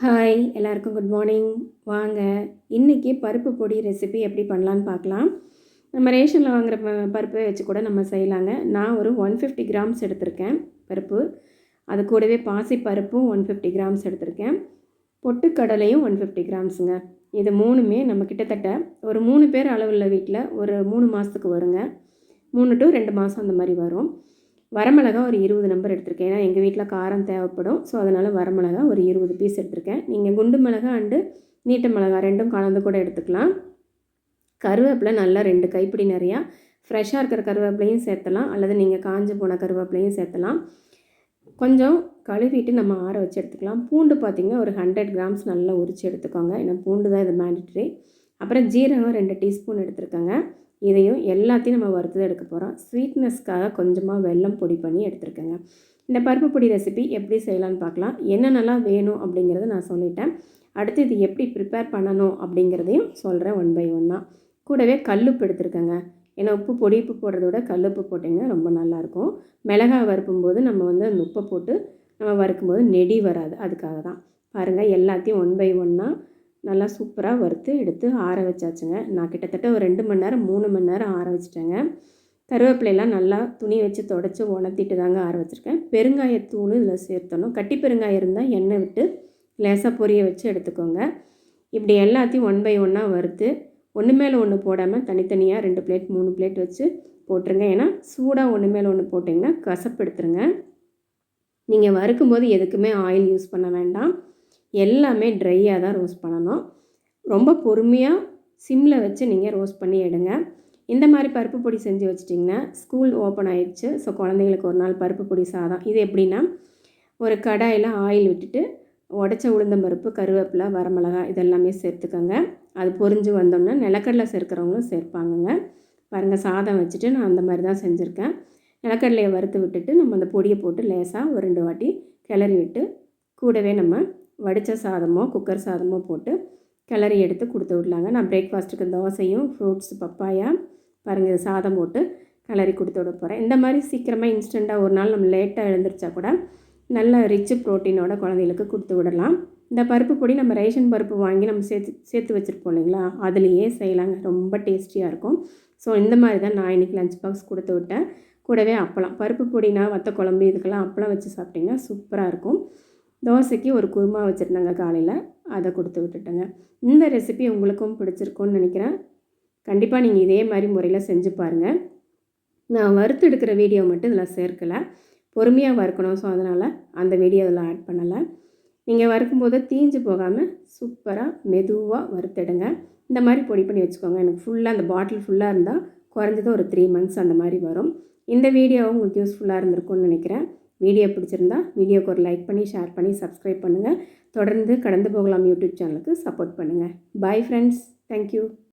Hi எல்லாருக்கும் good morning. வாங்க இன்றைக்கி பருப்பு பொடி ரெசிபி எப்படி பண்ணலான்னு பார்க்கலாம். நம்ம ரேஷனில் வாங்குகிற பருப்பை வச்சு கூட நம்ம செய்யலாங்க. நான் ஒரு 150 கிராம்ஸ் எடுத்திருக்கேன் பருப்பு. அது கூடவே பாசி பருப்பும் 150 கிராம்ஸ் எடுத்திருக்கேன். பொட்டுக்கடலையும் 150 கிராம்ஸுங்க. இது மூணுமே நம்ம கிட்டத்தட்ட ஒரு 3 பேர் அளவுள்ள வீட்டில் ஒரு 3 மாதத்துக்கு வருங்க. 3 to 2 மாதம் அந்த மாதிரி வரும். வரமிளகா ஒரு 20 நம்பர் எடுத்திருக்கேன். ஏன்னா எங்கள் வீட்டில் காரம் தேவைப்படும். ஸோ அதனால் வரமிளகா ஒரு 20 பீஸ் எடுத்திருக்கேன். நீங்கள் குண்டு மிளகா அண்டு நீட்ட மிளகா ரெண்டும் கலந்து கூட எடுத்துக்கலாம். கருவேப்பிலை நல்லா 2 கைப்பிடி நிறையா ஃப்ரெஷ்ஷாக இருக்கிற கருவேப்பிலையும் சேர்த்தலாம், அல்லது நீங்கள் காஞ்சு போன கருவேப்பிலையும் சேர்த்தலாம். கொஞ்சம் கழுவிட்டு நம்ம ஆற வச்சு எடுத்துக்கலாம். பூண்டு பார்த்திங்கன்னா ஒரு 100 கிராம்ஸ் நல்லா உரித்து எடுத்துக்கோங்க. ஏன்னா பூண்டு தான் இது மேண்டிட்ரி. அப்புறம் ஜீரகம் 2 டீஸ்பூன் எடுத்துருக்கேங்க. இதையும் எல்லாத்தையும் நம்ம வறுத்து எடுக்க போகிறோம். ஸ்வீட்னஸ்க்காக கொஞ்சமாக வெல்லம் பொடி பண்ணி எடுத்துருக்கேங்க. இந்த பருப்பு பொடி ரெசிபி எப்படி செய்யலான்னு பார்க்கலாம். என்னென்னலாம் வேணும் அப்படிங்கிறத நான் சொல்லிட்டேன். அடுத்து இது எப்படி ப்ரிப்பேர் பண்ணணும் அப்படிங்கிறதையும் சொல்கிறேன் ஒன் பை ஒன்னாக. கூடவே கல்லுப்பு எடுத்துருக்கேங்க. ஏன்னா உப்பு போடுறத விட கல்லுப்பு போட்டிங்கன்னா ரொம்ப நல்லாயிருக்கும். மிளகாய் வறுக்கும்போது நம்ம அந்த உப்பை போட்டு நம்ம வறுக்கும்போது நெடி வராது. அதுக்காக தான் பாருங்கள், எல்லாத்தையும் ஒன் பை ஒன்னாக நல்லா சூப்பராக வறுத்து எடுத்து ஆற வச்சாச்சுங்க. நான் கிட்டத்தட்ட ஒரு 2 மணி நேரம் 3 மணி நேரம் ஆற வச்சுட்டேங்க. கருவேப்பிலையெல்லாம் நல்லா துணி வச்சு தொடச்சி உணர்த்திட்டு தாங்க ஆற வச்சுருக்கேன். பெருங்காயத்தூள் இதில் சேர்த்தணும். கட்டி பெருங்காயம் இருந்தால் எண்ணெய் விட்டு லேசாக பொரிய வச்சு எடுத்துக்கோங்க. இப்படி எல்லாத்தையும் ஒன் பை ஒன்னாக வறுத்து ஒன்று மேலே ஒன்று போடாமல் தனித்தனியாக 2 பிளேட் 3 பிளேட் வச்சு போட்டுருங்க. ஏன்னா சூடாக ஒன்று மேலே ஒன்று போட்டிங்கன்னா கசப்பு எடுத்துருங்க. நீங்கள் வறுக்கும்போது எதுக்குமே ஆயில் யூஸ் பண்ண வேண்டாம். எல்லாமே ட்ரையாக தான் ரோஸ்ட் பண்ணணும். ரொம்ப பொறுமையாக சிம்மில் வச்சு நீங்கள் ரோஸ்ட் பண்ணி எடுங்க. இந்த மாதிரி பருப்பு பொடி செஞ்சு வச்சிட்டிங்கன்னா ஸ்கூல் ஓப்பன் ஆயிடுச்சு. ஸோ குழந்தைங்களுக்கு ஒரு நாள் பருப்பு பொடி சாதம். இது எப்படின்னா, ஒரு கடாயில் ஆயில் விட்டுட்டு உடச்ச உளுந்தம்பருப்பு, கருவேப்பிலை, வரமிளகா இதெல்லாமே சேர்த்துக்கோங்க. அது பொரிஞ்சு வந்தோன்னே நிலக்கடலை சேர்க்குறவங்களும் சேர்ப்பாங்கங்க. பாருங்கள், சாதம் வச்சுட்டு நான் அந்த மாதிரி தான் செஞ்சுருக்கேன். நிலக்கடலையை வறுத்து விட்டுட்டு நம்ம அந்த பொடியை போட்டு லேசாக ஒரு 2 வாட்டி கிளறி விட்டு கூடவே நம்ம வடித்த சாதமோ குக்கர் சாதமோ போட்டு கிளறி எடுத்து கொடுத்து விடலாங்க. நான் பிரேக்ஃபாஸ்ட்டுக்கு தோசையும் ஃப்ரூட்ஸ் பப்பாயா பாருங்கள் இது சாதம் போட்டு கிளறி கொடுத்து விட போகிறேன். இந்த மாதிரி சீக்கிரமாக இன்ஸ்டண்ட்டாக ஒரு நாள் நம்ம லேட்டாக எழுந்திரிச்சா கூட நல்ல ரிச்சு ப்ரோட்டீனோட குழந்தைகளுக்கு கொடுத்து விடலாம். இந்த பருப்பு பொடி நம்ம ரேஷன் பருப்பு வாங்கி நம்ம சேர்த்து வச்சுருப்போம் இல்லைங்களா, அதுலேயே செய்யலாங்க. ரொம்ப டேஸ்டியாக இருக்கும். ஸோ இந்த மாதிரி தான் நான் இன்றைக்கி லஞ்ச் பாக்ஸ் கொடுத்து விட்டேன். கூடவே அப்பளம், பருப்பு பொடினா வத்த குழம்பு இதுக்கெல்லாம் அப்பளம் வச்சு சாப்பிட்டிங்கன்னா சூப்பராக இருக்கும். தோசைக்கு ஒரு குருமா வச்சுருந்தாங்க காலையில், அதை கொடுத்து விட்டுட்டேங்க. இந்த ரெசிபி உங்களுக்கும் பிடிச்சிருக்கும்னு நினைக்கிறேன். கண்டிப்பாக நீங்கள் இதே மாதிரி முறையில் செஞ்சு பாருங்கள். நான் வறுத்து எடுக்கிற வீடியோ மட்டும் இதில் சேர்க்கலை, பொறுமையாக வறுக்கணும். ஸோ அதனால் அந்த வீடியோ இதில் ஆட் பண்ணலை. நீங்கள் வறுக்கும்போது தீஞ்சு போகாமல் சூப்பராக மெதுவாக வறுத்தெடுங்க. இந்த மாதிரி பொடி பண்ணி வச்சுக்கோங்க. எனக்கு ஃபுல்லாக அந்த பாட்டில் ஃபுல்லாக இருந்தால் குறைஞ்சது ஒரு 3 months அந்த மாதிரி வரும். இந்த வீடியோ உங்களுக்கு யூஸ்ஃபுல்லாக இருந்திருக்கும்னு நினைக்கிறேன். வீடியோ பிடிச்சிருந்தா வீடியோக்கு ஒரு லைக் பண்ணி ஷேர் பண்ணி சப்ஸ்கிரைப் பண்ணுங்கள். தொடர்ந்து கடந்து போகலாம் யூடியூப் சேனலுக்கு சப்போர்ட் பண்ணுங்கள். Bye friends, thank you.